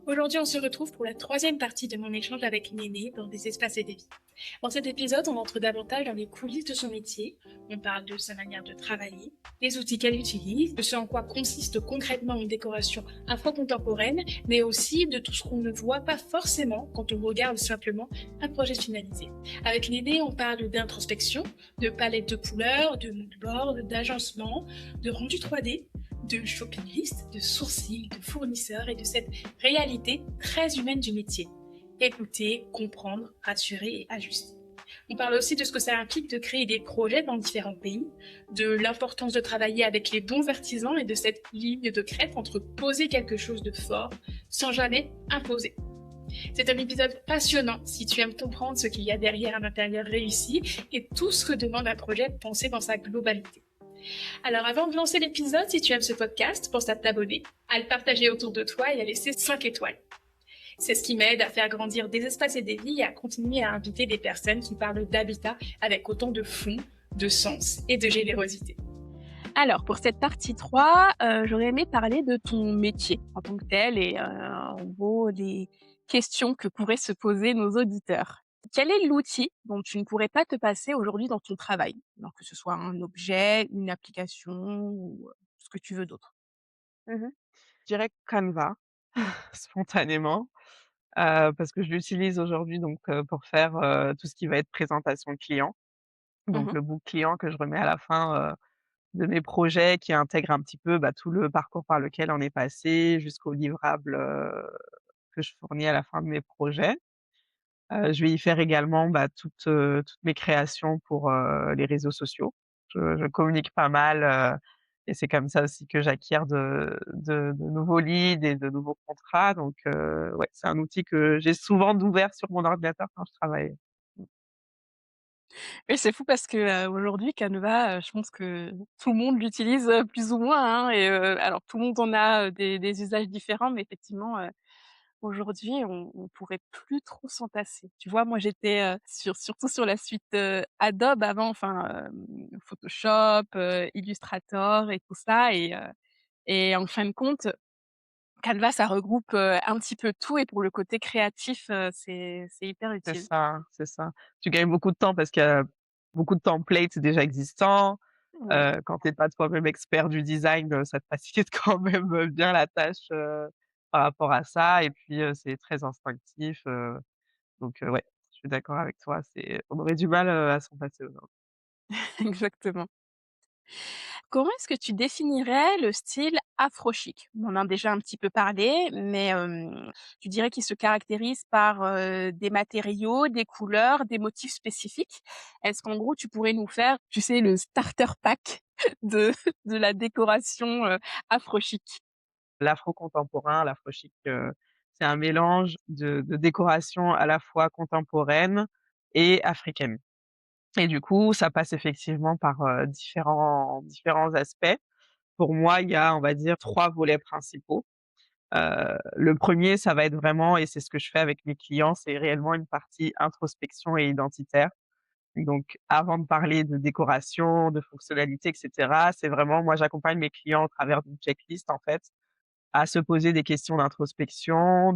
Aujourd'hui, on se retrouve pour la troisième partie de mon échange avec Néné dans Des espaces et des vies. Dans cet épisode, on entre davantage dans les coulisses de son métier. On parle de sa manière de travailler, des outils qu'elle utilise, de ce en quoi consiste concrètement une décoration afro-contemporaine, mais aussi de tout ce qu'on ne voit pas forcément quand on regarde simplement un projet finalisé. Avec Néné, on parle d'introspection, de palette de couleurs, de moodboard, d'agencement, de rendu 3D, de shopping list, de sourcils, de fournisseurs et de cette réalité très humaine du métier. Écouter, comprendre, rassurer et ajuster. On parle aussi de ce que ça implique de créer des projets dans différents pays, de l'importance de travailler avec les bons artisans et de cette ligne de crête entre poser quelque chose de fort sans jamais imposer. C'est un épisode passionnant si tu aimes comprendre ce qu'il y a derrière un intérieur réussi et tout ce que demande un projet pensé dans sa globalité. Alors avant de lancer l'épisode, si tu aimes ce podcast, pense à t'abonner, à le partager autour de toi et à laisser 5 étoiles. C'est ce qui m'aide à faire grandir des espaces et des vies et à continuer à inviter des personnes qui parlent d'habitat avec autant de fond, de sens et de générosité. Alors, pour cette partie 3, j'aurais aimé parler de ton métier en tant que tel et en gros, des questions que pourraient se poser nos auditeurs. Quel est l'outil dont tu ne pourrais pas te passer aujourd'hui dans ton travail? Alors que ce soit un objet, une application ou, ce que tu veux d'autre. Mmh. Je dirais Canva, spontanément, parce que je l'utilise aujourd'hui donc pour faire, tout ce qui va être présentation client. Donc Mmh. le book client que je remets à la fin, de mes projets qui intègre un petit peu, bah, tout le parcours par lequel on est passé jusqu'au livrable, que je fournis à la fin de mes projets. Je vais y faire également, bah, toutes mes créations pour, les réseaux sociaux. Je communique pas mal, et c'est comme ça aussi que j'acquiers de nouveaux leads et de nouveaux contrats donc ouais, c'est un outil que j'ai souvent d'ouvert sur mon ordinateur quand je travaille. Mmh. Oui, c'est fou parce que, aujourd'hui Canva, je pense que tout le monde l'utilise, plus ou moins, hein et alors tout le monde en a, des usages différents mais effectivement, aujourd'hui, on pourrait plus trop s'en passer. Tu vois, moi, j'étais, surtout sur la suite, Adobe avant, enfin, Photoshop, Illustrator et tout ça et en fin de compte, Canva, ça regroupe, un petit peu tout et pour le côté créatif, c'est hyper C'est utile. ça, c'est ça. Tu gagnes beaucoup de temps parce qu'il y a beaucoup de templates déjà existants. Ouais. Quand tu es pas toi-même expert du design, ça te facilite quand même, bien la tâche, par rapport à ça et puis, c'est très instinctif, donc ouais, je suis d'accord avec toi, c'est on aurait du mal, à s'en passer aujourd'hui. Exactement. Comment est-ce que tu définirais le style afro chic? On en a déjà un petit peu parlé, mais tu dirais qu'il se caractérise par, des matériaux, des couleurs, des motifs spécifiques? Est-ce qu'en gros, tu pourrais nous faire, tu sais, le starter pack de de la décoration, afro chic? L'afro contemporain, l'afro chic, c'est un mélange de décoration à la fois contemporaine et africaine et du coup, ça passe effectivement par, différents aspects. Pour moi, il y a, on va dire, 3 volets principaux. Le premier, ça va être vraiment et c'est ce que je fais avec mes clients, c'est réellement une partie introspection et identitaire. Donc avant de parler de décoration, de fonctionnalité et cetera, c'est vraiment moi j'accompagne mes clients au travers d'une checklist en fait, à se poser des questions d'introspection,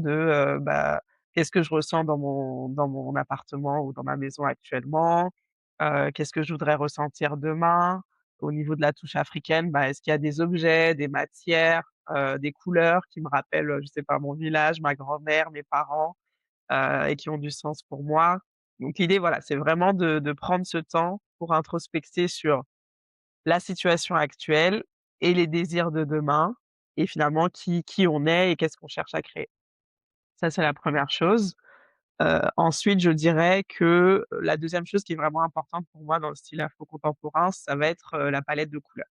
bah, qu'est-ce que je ressens dans mon appartement ou dans ma maison actuellement? Qu'est-ce que je voudrais ressentir demain? Au niveau de la touche africaine, bah, est-ce qu'il y a des objets, des matières, des couleurs qui me rappellent, je sais pas, mon village, ma grand-mère, mes parents, et qui ont du sens pour moi? Donc l'idée, voilà, c'est vraiment de prendre ce temps pour introspecter sur la situation actuelle et les désirs de demain et finalement qui on est et qu'est-ce qu'on cherche à créer. Ça, c'est la première chose. Ensuite, je dirais que, la deuxième chose qui est vraiment importante pour moi dans le style afro-contemporain, ça va être, la palette de couleurs.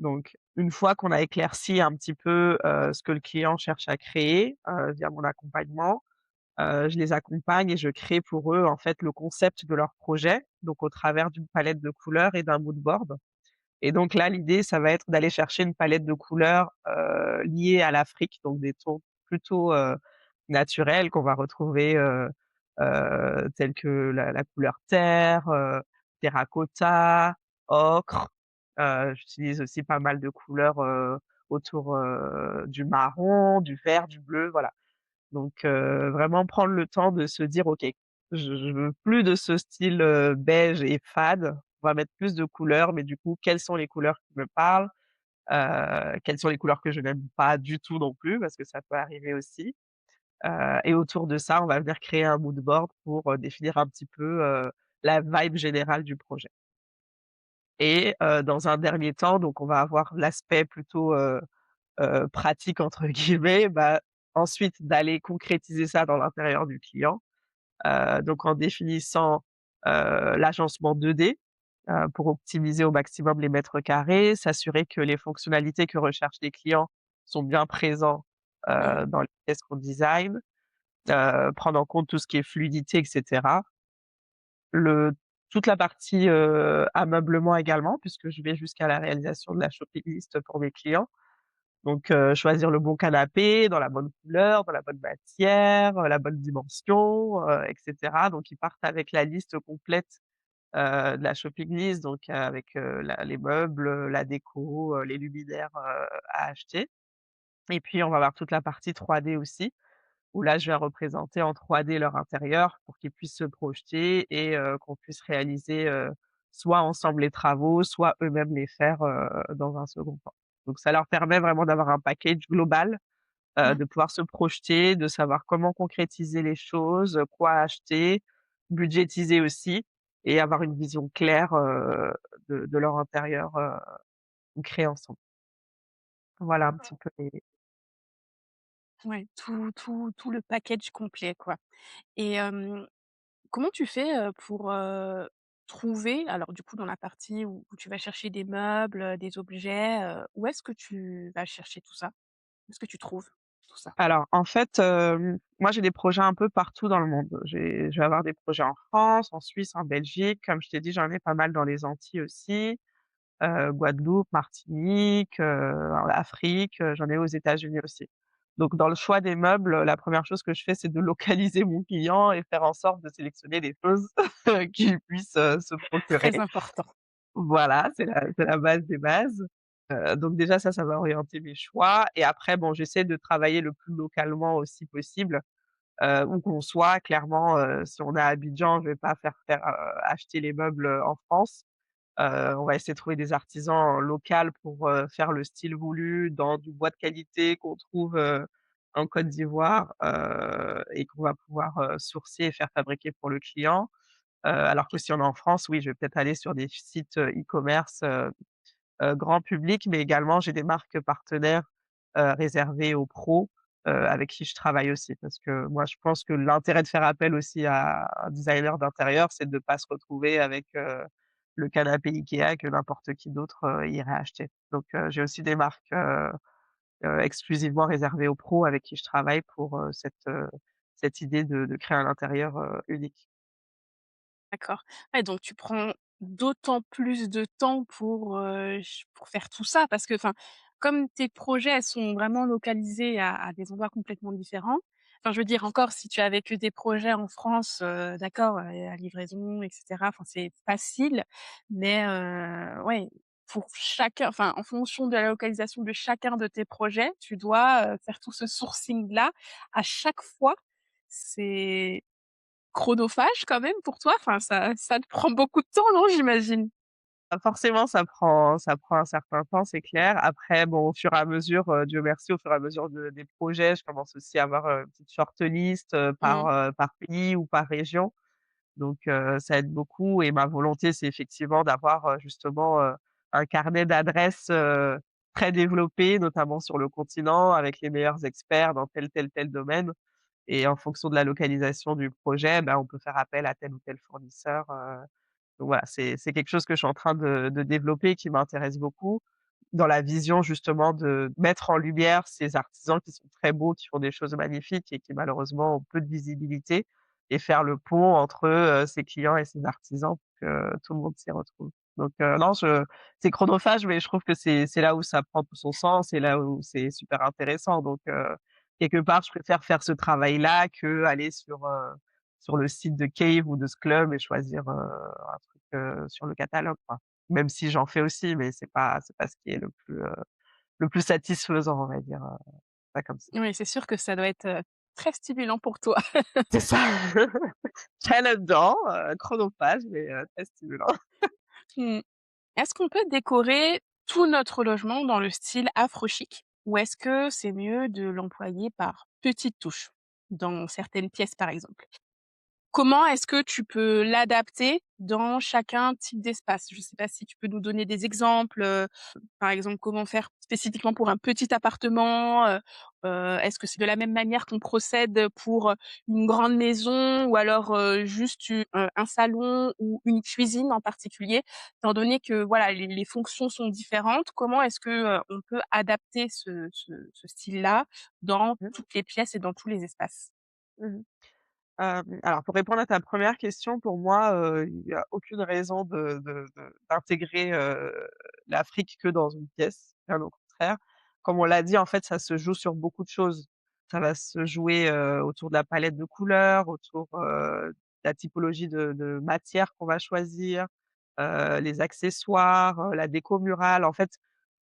Donc une fois qu'on a éclairci un petit peu, ce que le client cherche à créer, via mon accompagnement, je les accompagne et je crée pour eux, en fait, le concept de leur projet, donc au travers d'une palette de couleurs et d'un mood board. Et donc là, l'idée, ça va être d'aller chercher une palette de couleurs, liées à l'Afrique, donc des tons plutôt, naturels qu'on va retrouver, tels que la couleur terre, terracotta, ocre. J'utilise aussi pas mal de couleurs, autour, du marron, du vert, du bleu, voilà. Donc vraiment prendre le temps de se dire: «OK, je veux plus de ce style, beige et fade. On va mettre plus de couleurs, mais du coup, quelles sont les couleurs qui me parlent? Quelles sont les couleurs que je n'aime pas du tout non plus?» parce que ça peut arriver aussi. Et autour de ça, on va venir créer un mood board pour, définir un petit peu, la vibe générale du projet. Et dans un dernier temps, donc on va avoir l'aspect plutôt, «pratique» entre guillemets, bah, ensuite d'aller concrétiser ça dans l'intérieur du client, donc en définissant, l'agencement 2D, pour optimiser au maximum les mètres carrés, s'assurer que les fonctionnalités que recherchent les clients sont bien présents, Mmh. dans les pièces qu'on design, prendre en compte tout ce qui est fluidité et cetera. Le Toute la partie, ameublement également, puisque je vais jusqu'à la réalisation de la shopping list pour mes clients. Donc choisir le bon canapé dans la bonne couleur, dans la bonne matière, la bonne dimension, et cetera. Donc ils partent avec la liste complète, de la shopping list, donc avec, la les meubles, la déco, les luminaires, à acheter. Et puis on va avoir toute la partie 3D aussi, où là je viens représenter en 3D leur intérieur pour qu'ils puissent se projeter et qu'on puisse réaliser, soit ensemble les travaux, soit eux-mêmes les faire, dans un second temps. Donc ça leur permet vraiment d'avoir un package global, Mmh. de pouvoir se projeter, de savoir comment concrétiser les choses, quoi acheter, budgétiser aussi et avoir une vision claire, de leur intérieur, créé ensemble. Voilà un petit peu les Ouais, tout le package complet, quoi. Et comment tu fais, pour, trouver alors du coup dans la partie où tu vas chercher des meubles, des objets, où est-ce que tu vas chercher tout ça? Où est-ce que tu trouves tout ça? Alors en fait, moi j'ai des projets un peu partout dans le monde. Je vais avoir des projets en France, en Suisse, en Belgique. Comme je t'ai dit, j'en ai pas mal dans les Antilles aussi, Guadeloupe, Martinique, en Afrique, j'en ai aux États-Unis aussi. Donc dans le choix des meubles, la première chose que je fais, c'est de localiser mon client et faire en sorte de sélectionner des choses qu'il puisse, se Très procurer. important. Voilà, c'est la base des bases. Donc déjà ça va orienter mes choix et après bon, j'essaie de travailler le plus localement aussi possible, où qu'on soit. Clairement, si on est à Abidjan, je vais pas faire, acheter les meubles, en France. On va essayer de trouver des artisans locaux pour, faire le style voulu dans du bois de qualité qu'on trouve, en Côte d'Ivoire, et qu'on va pouvoir, sourcer et faire fabriquer pour le client. Alors que si on est en France, oui, je vais peut-être aller sur des sites, e-commerce, grand public, mais également j'ai des marques partenaires, réservées aux pros, avec qui je travaille aussi. Parce que moi, je pense que l'intérêt de faire appel aussi à un designer d'intérieur, c'est de pas se retrouver avec, le canapé IKEA que n'importe qui d'autre, irait acheter. Donc j'ai aussi des marques, exclusivement réservées aux pros avec qui je travaille pour, cette idée de créer un intérieur, unique. D'accord. Ouais, donc tu prends d'autant plus de temps pour faire tout ça parce que, enfin, comme tes projets, elles sont vraiment localisés à des endroits complètement différents. Enfin, je veux dire encore si tu avais que des projets en France, d'accord, la livraison et cetera, enfin, c'est facile. Mais, ouais, pour chacun enfin, en fonction de la localisation de chacun de tes projets, tu dois, faire tout ce sourcing-là à chaque fois. C'est chronophage quand même pour toi? Enfin, ça te prend beaucoup de temps, non, j'imagine? Forcément, ça prend un certain temps, c'est clair. Après, bon, au fur et à mesure, Dieu merci, au fur et à mesure des projets, je commence aussi à avoir, une petite shortlist, Mmh. par pays ou par région. Donc ça aide beaucoup et ma volonté, c'est effectivement d'avoir, justement, un carnet d'adresses, très développé, notamment sur le continent, avec les meilleurs experts dans tel domaine et en fonction de la localisation du projet, ben, on peut faire appel à tel ou tel fournisseur, donc voilà, c'est quelque chose que je suis en train de développer, qui m'intéresse beaucoup, dans la vision justement de mettre en lumière ces artisans qui sont très beaux, qui font des choses magnifiques et qui malheureusement ont peu de visibilité et faire le pont entre, ses clients et ses artisans pour que tout le monde s'y retrouve. Donc non, c'est chronophage, mais je trouve que c'est là où ça prend tout son sens et là où c'est super intéressant. Donc quelque part, je préfère faire ce travail-là qu'aller sur le site de Cave ou de Sclum et choisir, un truc, sur le catalogue, quoi. Même si j'en fais aussi, mais c'est pas ce qui est le plus satisfaisant, on va dire, ça comme ça. Oui, c'est sûr que ça doit être, très stimulant pour toi. C'est ça. Challengeant, chronophage, mais très stimulant. Mmh. Est-ce qu'on peut décorer tout notre logement dans le style afro chic ou est-ce que c'est mieux de l'employer par petites touches, dans certaines pièces par exemple? Comment est-ce que tu peux l'adapter dans chacun type d'espace? Je ne sais pas si tu peux nous donner des exemples, par exemple, comment faire spécifiquement pour un petit appartement? Est-ce que c'est de la même manière qu'on procède pour, une grande maison ou alors, juste un salon ou une cuisine en particulier? Étant donné que voilà, les fonctions sont différentes, comment est-ce que, on peut adapter ce style-là dans Mmh. toutes les pièces et dans tous les espaces? Mmh. Alors pour répondre à ta première question, pour moi, il y a aucune raison d'intégrer, l'Afrique que dans une pièce, bien au contraire. Comme on l'a dit, en fait, ça se joue sur beaucoup de choses. Ça va se jouer, autour de la palette de couleurs, autour, de la typologie de matière qu'on va choisir, les accessoires, la déco murale. En fait,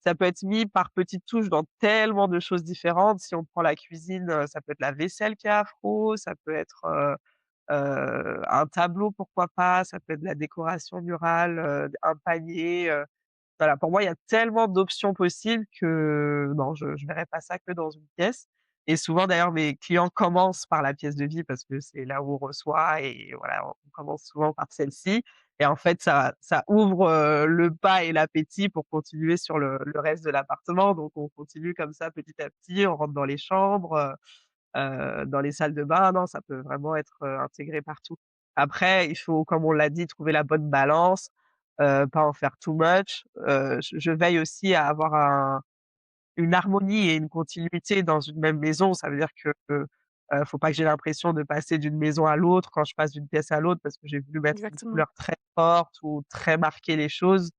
ça peut être mis par petites touches dans tellement de choses différentes. Si on prend la cuisine, ça peut être la vaisselle qui est afro, ça peut être, un tableau, pourquoi pas, ça peut être de la décoration murale, un panier, voilà, pour moi, il y a tellement d'options possibles que non, je verrais pas ça que dans une pièce et souvent d'ailleurs mes clients commencent par la pièce de vie parce que c'est là où on reçoit et voilà, on commence souvent par celle-ci et en fait ça ouvre, le pas et l'appétit pour continuer sur le reste de l'appartement donc on continue comme ça petit à petit, on rentre dans les chambres, dans les salles de bain, non, ça peut vraiment être, intégré partout. Après, il faut, comme on l'a dit, trouver la bonne balance, pas en faire too much. Je veille aussi à avoir une harmonie et une continuité dans une même maison. Ça veut dire que, faut pas que j'ai l'impression de passer d'une maison à l'autre quand je passe d'une pièce à l'autre parce que j'ai voulu mettre une Exactement. couleur très forte ou très marquer les choses.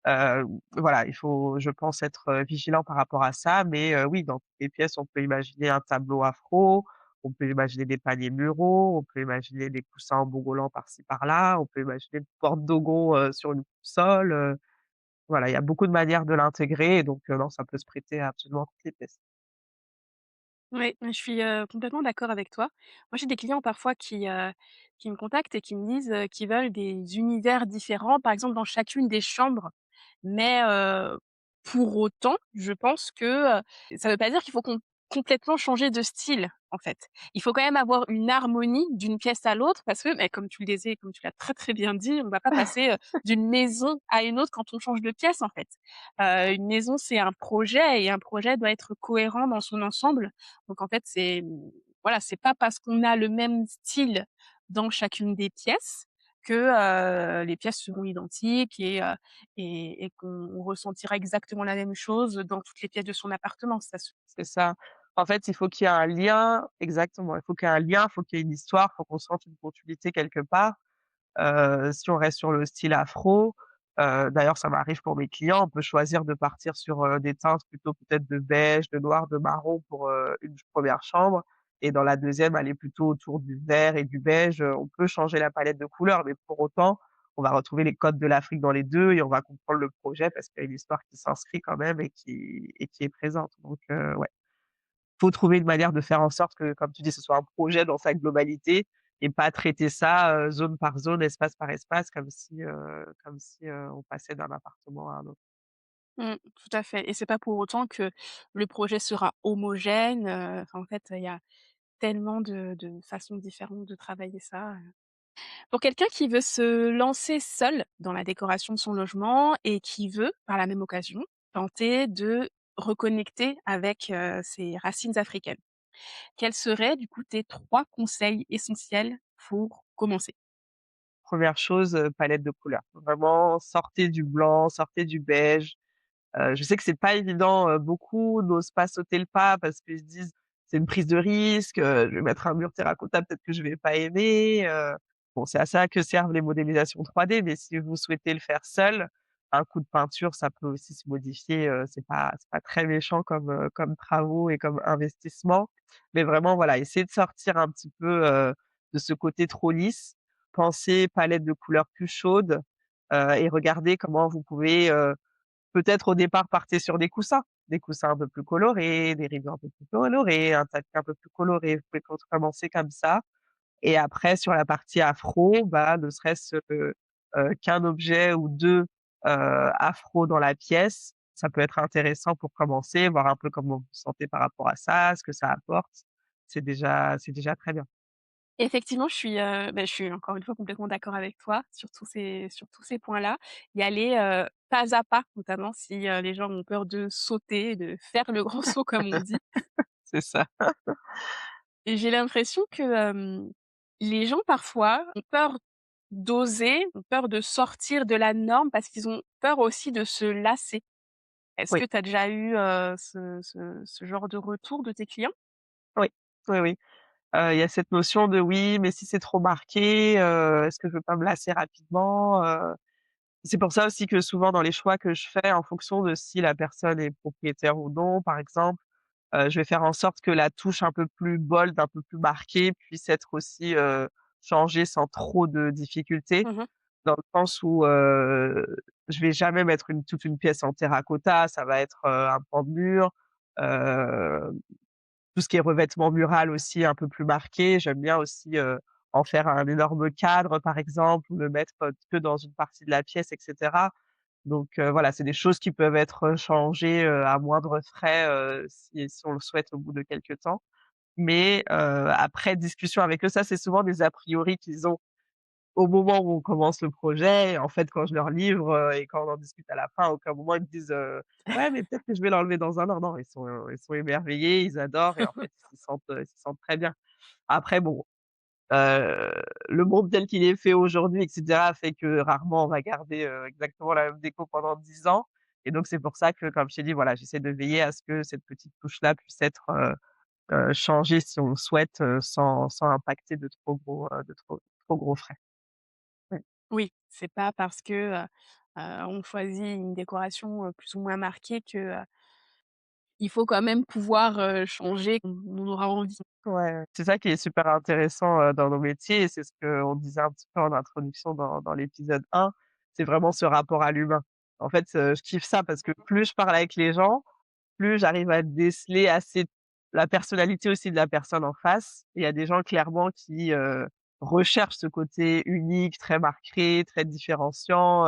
Heu, voilà, il faut, je pense, être, vigilant par rapport à ça, mais oui, dans toutes les pièces, on peut imaginer un tableau afro, on peut imaginer des paniers muraux, on peut imaginer des coussins en bongolan par-ci par-là, on peut imaginer une porte dogon, sur une console, voilà, il y a beaucoup de manières de l'intégrer et donc non, ça peut se prêter à absolument toutes les pièces. Oui, je suis, complètement d'accord avec toi. Moi, j'ai des clients parfois qui me contactent et qui me disent, qu'ils veulent des univers différents, par exemple dans chacune des chambres. Mais, pour autant, je pense que, ça veut pas dire qu'il faut complètement changer de style, en fait. Il faut quand même avoir une harmonie d'une pièce à l'autre parce que, beh, comme tu le disais, comme tu l'as très, très bien dit, on va pas passer, d'une maison à une autre quand on change de pièce, en fait. Une maison, c'est un projet et un projet doit être cohérent dans son ensemble. Donc en fait, voilà, c'est pas parce qu'on a le même style dans chacune des pièces que, les pièces seront identiques et qu'on ressentira exactement la même chose dans toutes les pièces de son appartement. Ça se C'est ça. En fait, il faut qu'il y ait un lien exactement, il faut qu'il y ait un lien, il faut qu'il y ait une histoire, il faut qu'on sente une continuité quelque part. Si on reste sur le style afro, d'ailleurs ça m'arrive pour mes clients, on peut choisir de partir sur, des teintes plutôt peut-être de beige, de noir, de marron pour, une première chambre et dans la deuxième aller plutôt autour du vert et du beige, on peut changer la palette de couleurs, mais pour autant, on va retrouver les codes de l'Afrique dans les 2 et on va comprendre le projet parce qu'il y a une histoire qui s'inscrit quand même et qui est présente donc ouais. Faut trouver une manière de faire en sorte que, comme tu dis, ce soit un projet dans sa globalité et pas traiter ça, zone par zone, espace par espace comme si on passait d'un appartement à un autre. tout à fait et c'est pas pour autant que le projet sera homogène, enfin, en fait, il y a tellement de façons différentes de travailler ça. Pour quelqu'un qui veut se lancer seul dans la décoration de son logement et qui veut, par la même occasion, tenter de reconnecter avec, ses racines africaines. Quels seraient, du coup, tes 3 conseils essentiels pour commencer? Première chose, palette de couleurs. Vraiment sortez du blanc, sortez du beige. Je sais que c'est pas évident, beaucoup n'osent pas sauter le pas parce qu'ils se disent: «C'est une prise de risque, je vais mettre un mur terracotta, peut-être que je vais pas aimer», bon, c'est à ça que servent les modélisations 3D, mais si vous souhaitez le faire seul, un coup de peinture, ça peut aussi se modifier, c'est pas très méchant comme travaux et comme investissement. Mais vraiment, voilà, essayez de sortir un petit peu, de ce côté trop lisse. Pensez palette de couleurs plus chaude, et regardez comment vous pouvez, peut-être au départ partez sur des coussins, des coussins un peu plus colorés, des rideaux un peu plus colorés, un tapis un peu plus coloré. Vous pouvez commencer comme ça et après sur la partie afro, bah, ne serait-ce qu'un objet ou 2 afro dans la pièce, ça peut être intéressant pour commencer, voir un peu comment vous vous sentez par rapport à ça, ce que ça apporte. C'est déjà très bien. Effectivement, je suis encore une fois complètement d'accord avec toi sur tous ces points-là. Y aller, pas à pas, notamment si, les gens ont peur de sauter, de faire le grand saut comme on dit. C'est ça. Et j'ai l'impression que, les gens parfois ont peur d'oser, ont peur de sortir de la norme parce qu'ils ont peur aussi de se lasser. Est-ce Oui, que tu as déjà eu, ce genre de retour de tes clients? oui, oui, oui. Il y a cette notion de: «Oui, mais si c'est trop marqué, est-ce que je peux pas me lasser rapidement?» C'est pour ça aussi que souvent dans les choix que je fais en fonction de si la personne est propriétaire ou non, par exemple, je vais faire en sorte que la touche un peu plus bold, un peu plus marquée puisse être aussi, changée sans trop de difficultés. Mmh. Dans le sens où, je vais jamais mettre toute une pièce en terracotta, ça va être, un pan de mur, heu, tout ce qui est revêtement mural aussi un peu plus marqué. J'aime bien aussi, en faire un énorme cadre par exemple ou le mettre, que dans une partie de la pièce et cetera. Donc voilà, c'est des choses qui peuvent être, changées, à moindre frais, si on le souhaite au bout de quelque temps. Mais après discussion avec eux, ça c'est souvent des a priori qu'ils ont au moment où on commence le projet. Et en fait, quand je leur livre, et quand on en discute à la fin, à aucun moment ils me disent: «Ouais, mais peut-être que je vais l'enlever dans un an». Non, ils sont émerveillés, ils adorent et en fait, ils s'y sentent très bien. Après bon, Heu, le monde tel qu'il est fait aujourd'hui et cetera fait que rarement on va garder, exactement la même déco pendant 10 ans et donc c'est pour ça que, comme je t'ai dit, voilà, j'essaie de veiller à ce que cette petite touche-là puisse être, changée si on le souhaite, sans impacter de trop gros frais. Ouais. Oui, c'est pas parce que, on choisit une décoration, plus ou moins marquée que, il faut quand même pouvoir, changer comme on aura envie. Ouais, c'est ça qui est super intéressant, dans nos métiers et c'est ce qu'on disait un petit peu en introduction dans l'épisode 1, c'est vraiment ce rapport à l'humain. En fait, je kiffe ça parce que plus je parle avec les gens, plus j'arrive à déceler assez la personnalité aussi de la personne en face. Il y a des gens clairement qui, recherchent ce côté unique, très marqué, très différenciant,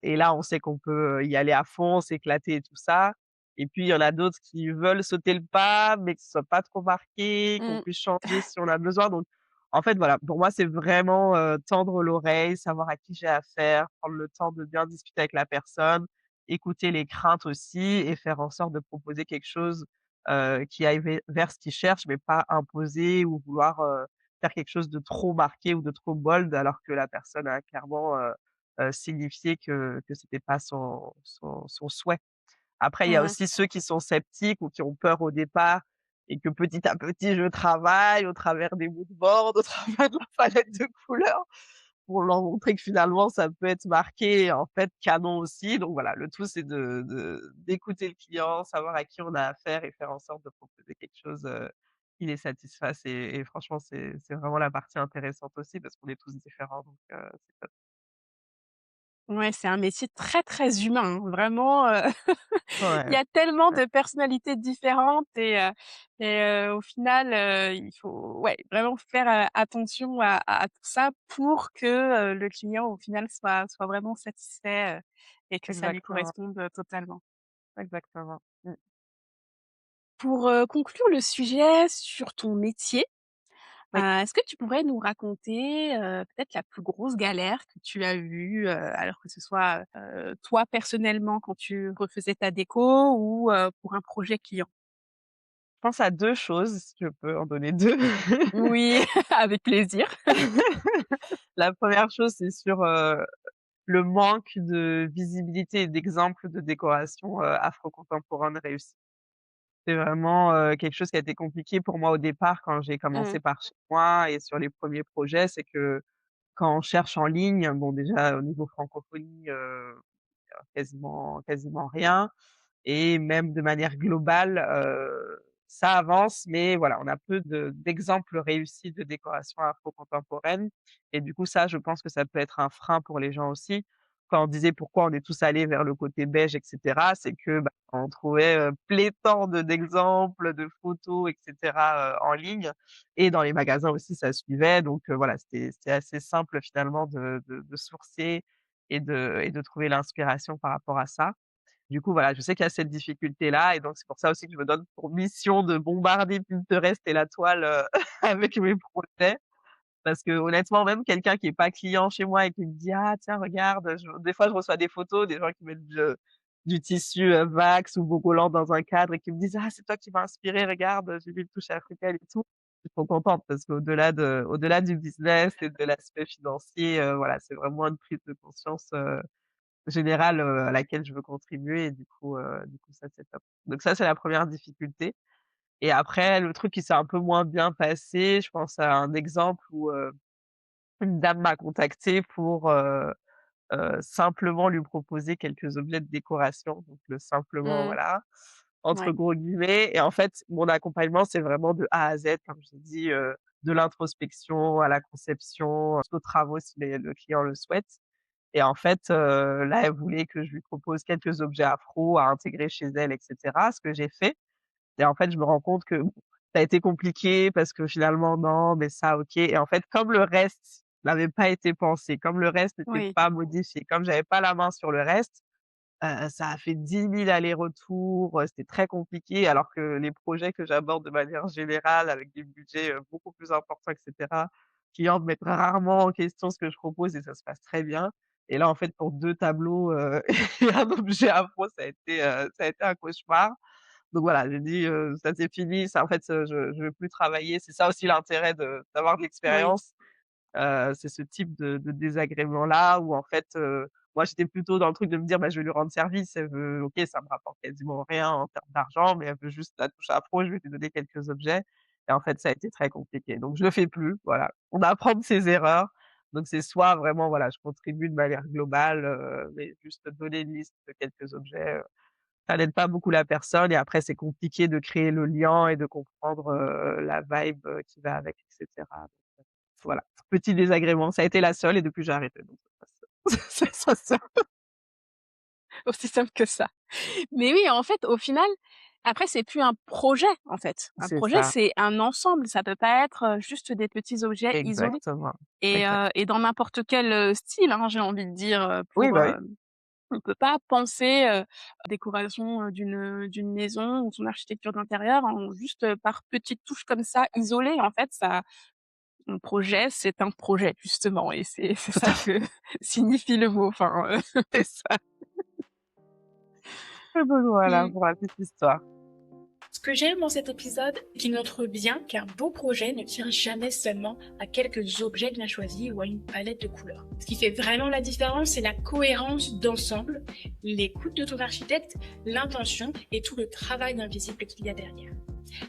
et là, on sait qu'on peut, y aller à fond, s'éclater et tout ça. Et puis, il y en a d'autres qui veulent sauter le pas, mais que ce soit pas trop marqué, qu'on Mmh. puisse changer si on a besoin. Donc, en fait, voilà, pour moi, c'est vraiment, tendre l'oreille, savoir à qui j'ai affaire, prendre le temps de bien discuter avec la personne, écouter les craintes aussi et faire en sorte de proposer quelque chose, qui aille vers ce qu'ils cherchent, mais pas imposer ou vouloir, faire quelque chose de trop marqué ou de trop bold alors que la personne a clairement, signifié que c'était pas son souhait. Après, il y a Mmh. aussi ceux qui sont sceptiques ou qui ont peur au départ et que petit à petit je travaille au travers des mood boards, au travers de la palette de couleurs pour leur montrer que finalement ça peut être marqué en fait canon aussi. Donc voilà, le tout c'est d'écouter le client, savoir à qui on a affaire et faire en sorte de proposer quelque chose, qui les satisfasse et franchement c'est vraiment la partie intéressante aussi parce qu'on est tous différents donc c'est top. Ouais, c'est un métier très, très humain, hein. Vraiment, il y Ouais, a tellement ouais, de personnalités différentes au final, il faut, ouais, vraiment faire, attention à tout ça pour que, le client, au final, soit vraiment satisfait, et que ça lui exactement, corresponde, totalement. exactement. Mmh. Pour, conclure le sujet sur ton métier, Oui. est-ce que tu pourrais nous raconter, peut-être la plus grosse galère que tu as eue, alors que ce soit, toi personnellement quand tu refaisais ta déco ou, pour un projet client? Je pense à 2 choses, si je peux en donner 2. Oui, avec plaisir. La première chose, c'est sur, le manque de visibilité et d'exemples de décoration, afro-contemporaine réussie. C'est vraiment, quelque chose qui a été compliqué pour moi au départ quand j'ai Mmh. commencé par chez moi et sur les premiers projets. C'est que quand on cherche en ligne, bon déjà au niveau francophonie, quasiment rien et même de manière globale, ça avance, mais voilà, on a peu d'exemples réussis de décoration afro-contemporaine et du coup ça, je pense que ça peut être un frein pour les gens aussi. quand on disait pourquoi on est tous allés vers le côté beige et cetera, c'est que, bah, on trouvait, pléthore d'exemples, de photos et cetera, en ligne et dans les magasins aussi ça suivait donc voilà, c'était assez simple finalement de sourcer et de trouver l'inspiration par rapport à ça. Du coup, voilà, je sais qu'il y a cette difficulté-là et donc c'est pour ça aussi que je me donne pour mission de bombarder Pinterest et la toile, avec mes projets. Parce que honnêtement, même quelqu'un qui est pas client chez moi et qui me dit: «Ah tiens regarde», des fois je reçois des photos, des gens qui mettent du tissu, Vax ou Bogolan dans un cadre et qui me disent: «Ah c'est toi qui m'as inspiré, regarde, j'ai vu le toucher africaine et tout». Je suis trop contente parce qu'au-delà du business et de l'aspect financier, voilà, c'est vraiment une prise de conscience, générale, à laquelle je veux contribuer et du coup ça c'est top. Donc ça c'est la première difficulté et après le truc qui s'est un peu moins bien passé, je pense à un exemple où, une dame m'a contactée pour, simplement lui proposer quelques objets de décoration, donc le «simplement» Mmh. voilà, entre Ouais. gros guillemets et en fait, mon accompagnement, c'est vraiment de A à Z, comme je l'ai dit, de l'introspection à la conception, jusqu'aux travaux si le client le souhaite et en fait, là, elle voulait que je lui propose quelques objets afro à intégrer chez elle et cetera, ce que j'ai fait et en fait, je me rends compte que bon, ça a été compliqué parce que finalement non, mais ça OK et en fait, comme le reste n'avait pas été pensé, comme le reste n'était Oui. pas modifié, comme j'avais pas la main sur le reste, ça a fait 10 000 allers-retours, c'était très compliqué alors que les projets que j'aborde de manière générale avec des budgets, beaucoup plus importants et cetera, clients me mettent rarement en question ce que je propose et ça se passe très bien et là, en fait, pour 2 tableaux, et un objet afro, ça a été un cauchemar. Donc voilà, j'ai dit, «Ça c'est fini, ça en fait, je veux plus travailler». C'est ça aussi l'intérêt d'avoir de Oui. l'expérience, c'est ce type de désagrément-là où en fait, moi j'étais plutôt dans le truc de me dire: «Bah, je vais lui rendre service, elle veut OK, ça me rapporte quasiment rien en termes d'argent, mais elle veut juste la touche afro, je vais lui donner quelques objets» et en fait ça a été très compliqué. Donc je le fais plus, voilà. On apprend de ses erreurs, donc c'est soit vraiment voilà, je contribue de manière globale, mais juste donner une liste de quelques objets, ça n'aide pas beaucoup la personne et après c'est compliqué de créer le lien et de comprendre, la vibe, qui va avec et cetera. Donc, voilà, petit désagrément, ça a été la seule et depuis j'ai arrêté donc ça passe. Ça Aussi simple que ça. Mais oui, en fait, au final, après, c'est plus un projet, en fait. Un c'est projet, ça, c'est un ensemble. Ça peut pas être, juste des petits objets isolés exactement, et dans n'importe quel, style, hein, j'ai envie de dire, oui, bah, oui, on peut pas penser, décoration, d'une maison ou son architecture d'intérieur en juste, par petites touches comme ça, isolées. En fait, ça un projet, c'est un projet, justement et c'est tout ça à fait. que signifie le mot. Enfin, C'est ça. Donc voilà mmh, pour la petite histoire. Ce que j'aime dans cet épisode, c'est qu'il montre bien qu'un beau projet ne tient jamais seulement à quelques objets bien choisis ou à une palette de couleurs. Ce qui fait vraiment la différence, c'est la cohérence d'ensemble, l'écoute de ton architecte, l'intention et tout le travail invisible qu'il y a derrière.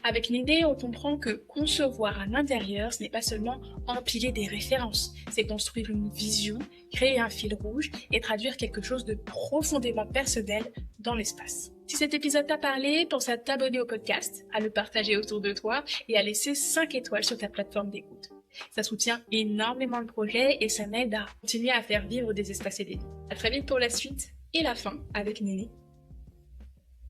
Avec l'idée, on comprend que concevoir un intérieur, ce n'est pas seulement empiler des références, c'est construire une vision, créer un fil rouge et traduire quelque chose de profondément personnel dans l'espace. Si cet épisode t'a parlé, pense à t'abonner au podcast, à le partager autour de toi et à laisser 5 étoiles sur ta plateforme d'écoute. Ça soutient énormément le projet et ça m'aide à continuer à faire vivre des espaces et des vies. À très vite pour la suite et la fin avec Néné.